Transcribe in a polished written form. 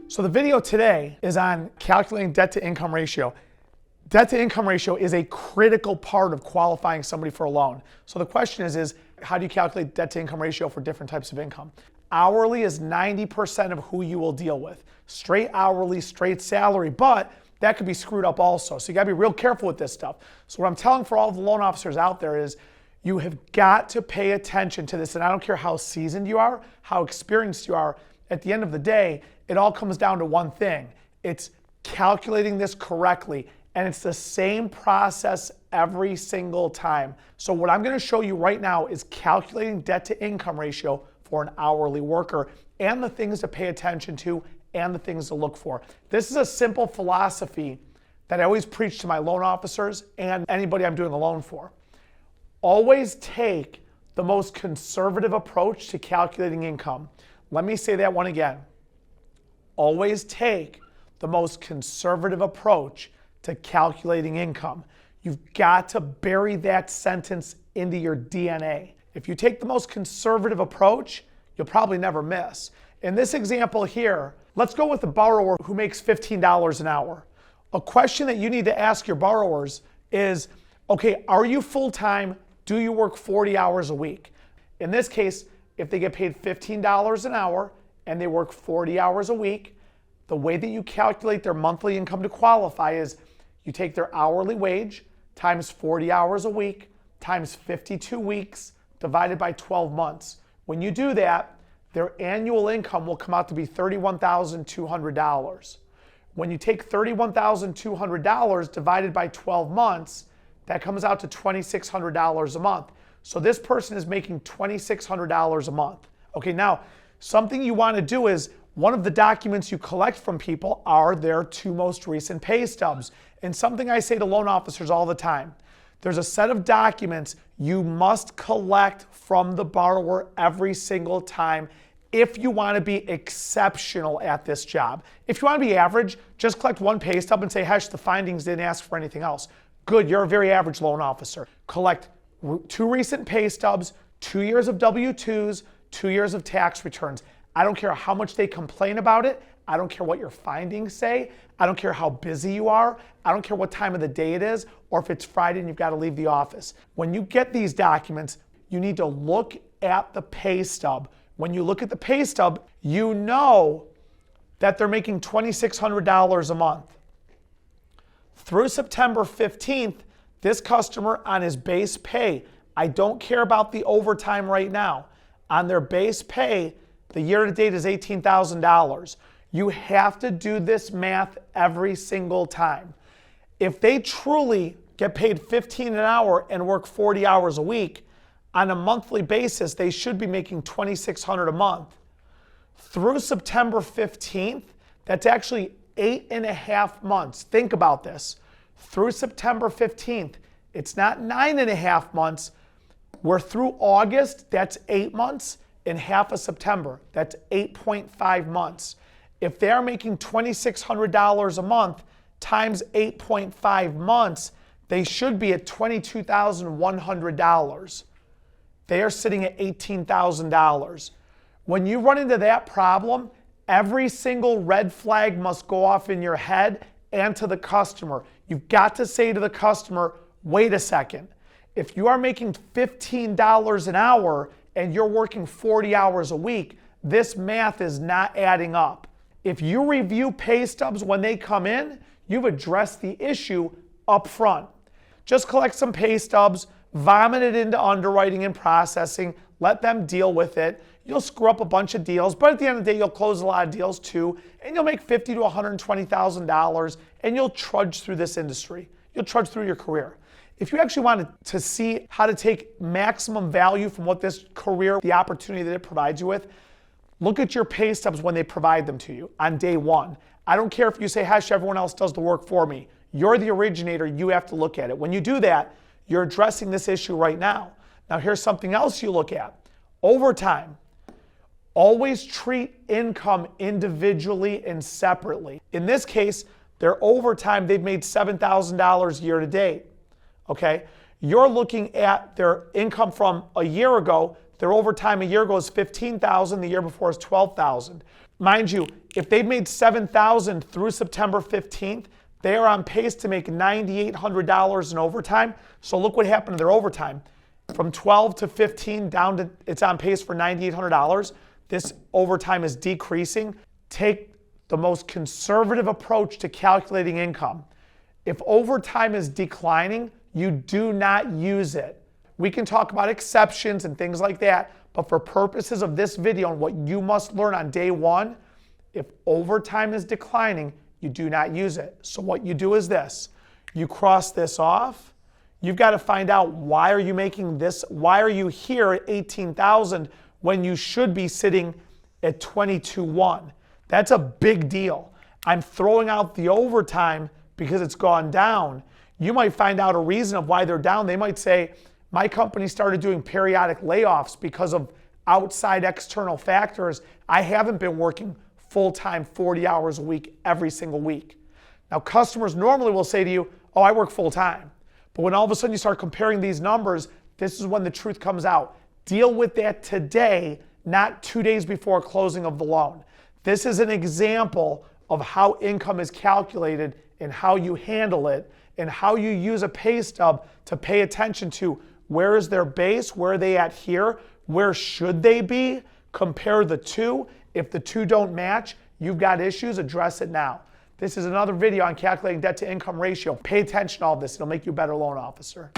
So the video today is on calculating debt to income ratio. Debt to income ratio is a critical part of qualifying somebody for a loan. So the question is how do you calculate debt to income ratio for different types of income? Hourly is 90% of who you will deal with. Straight hourly, straight salary, but that could be screwed up also. So you gotta be real careful with this stuff. So what I'm telling for all of the loan officers out there is you have got to pay attention to this. And I don't care how seasoned you are, how experienced you are, at the end of the day, it all comes down to one thing. It's calculating this correctly. And it's the same process every single time. So what I'm gonna show you right now is calculating debt to income ratio for an hourly worker and the things to pay attention to and the things to look for. This is a simple philosophy that I always preach to my loan officers and anybody I'm doing a loan for. Always take the most conservative approach to calculating income. Let me say that one again. Always take the most conservative approach to calculating income. You've got to bury that sentence into your DNA. If you take the most conservative approach, you'll probably never miss. In this example here, let's go with a borrower who makes $15 an hour. A question that you need to ask your borrowers is, okay, are you full-time? Do you work 40 hours a week? In this case, if they get paid $15 an hour and they work 40 hours a week, the way that you calculate their monthly income to qualify is you take their hourly wage times 40 hours a week times 52 weeks divided by 12 months. When you do that, their annual income will come out to be $31,200. When you take $31,200 divided by 12 months, that comes out to $2,600 a month. So this person is making $2,600 a month. Okay, now something you want to do is one of the documents you collect from people are their 2 most recent pay stubs. And something I say to loan officers all the time, there's a set of documents you must collect from the borrower every single time if you want to be exceptional at this job. If you want to be average, just collect one pay stub and say, Hesh, the findings didn't ask for anything else. Good, you're a very average loan officer. Collect 2 recent pay stubs, 2 years of W-2s, 2 years of tax returns. I don't care how much they complain about it. I don't care what your findings say. I don't care how busy you are. I don't care what time of the day it is or if it's Friday and you've got to leave the office. When you get these documents, you need to look at the pay stub. When you look at the pay stub, you know that they're making $2,600 a month. Through September 15th, this customer on his base pay, I don't care about the overtime right now, on their base pay, the year to date is $18,000. You have to do this math every single time. If they truly get paid $15 an hour and work 40 hours a week, on a monthly basis, they should be making $2,600 a month. Through September 15th, that's actually 8.5 months. Think about this. Through September 15th, it's not 9.5 months. We're through August, that's 8 months, and half of September, that's 8.5 months. If they're making $2,600 a month times 8.5 months, they should be at $22,100. They are sitting at $18,000. When you run into that problem, every single red flag must go off in your head and to the customer. You've got to say to the customer, wait a second. If you are making $15 an hour and you're working 40 hours a week, this math is not adding up. If you review pay stubs when they come in, you've addressed the issue up front. Just collect some pay stubs, vomit it into underwriting and processing, let them deal with it. You'll screw up a bunch of deals, but at the end of the day, you'll close a lot of deals too, and you'll make $50,000 to $120,000, and you'll trudge through this industry. You'll trudge through your career. If you actually wanted to see how to take maximum value from what this career, the opportunity that it provides you with, look at your pay stubs when they provide them to you on day one. I don't care if you say, Hesh, everyone else does the work for me. You're the originator, you have to look at it. When you do that, you're addressing this issue right now. Now here's something else you look at. Overtime. Always treat income individually and separately. In this case, their overtime, they've made $7,000 year to date. Okay? You're looking at their income from a year ago, their overtime a year ago is $15,000, the year before is $12,000. Mind you, if they've made $7,000 through September 15th, they are on pace to make $9,800 in overtime. So look what happened to their overtime. From 12 to 15 down to, it's on pace for $9,800. This overtime is decreasing. Take the most conservative approach to calculating income. If overtime is declining, you do not use it. We can talk about exceptions and things like that, but for purposes of this video and what you must learn on day one, if overtime is declining, you do not use it. So what you do is this. You cross this off. You've got to find out, why are you making this? Why are you here at $18,000 when you should be sitting at $22,100? That's a big deal. I'm throwing out the overtime because it's gone down. You might find out a reason of why they're down. They might say, my company started doing periodic layoffs because of outside external factors. I haven't been working full-time 40 hours a week every single week. Now, customers normally will say to you, oh, I work full-time. But when all of a sudden you start comparing these numbers, this is when the truth comes out. Deal with that today, not 2 days before closing of the loan. This is an example of how income is calculated and how you handle it and how you use a pay stub to pay attention to where is their base, where are they at here, where should they be, compare the two. If the two don't match, you've got issues, address it now. This is another video on calculating debt to income ratio. Pay attention to all this, it'll make you a better loan officer.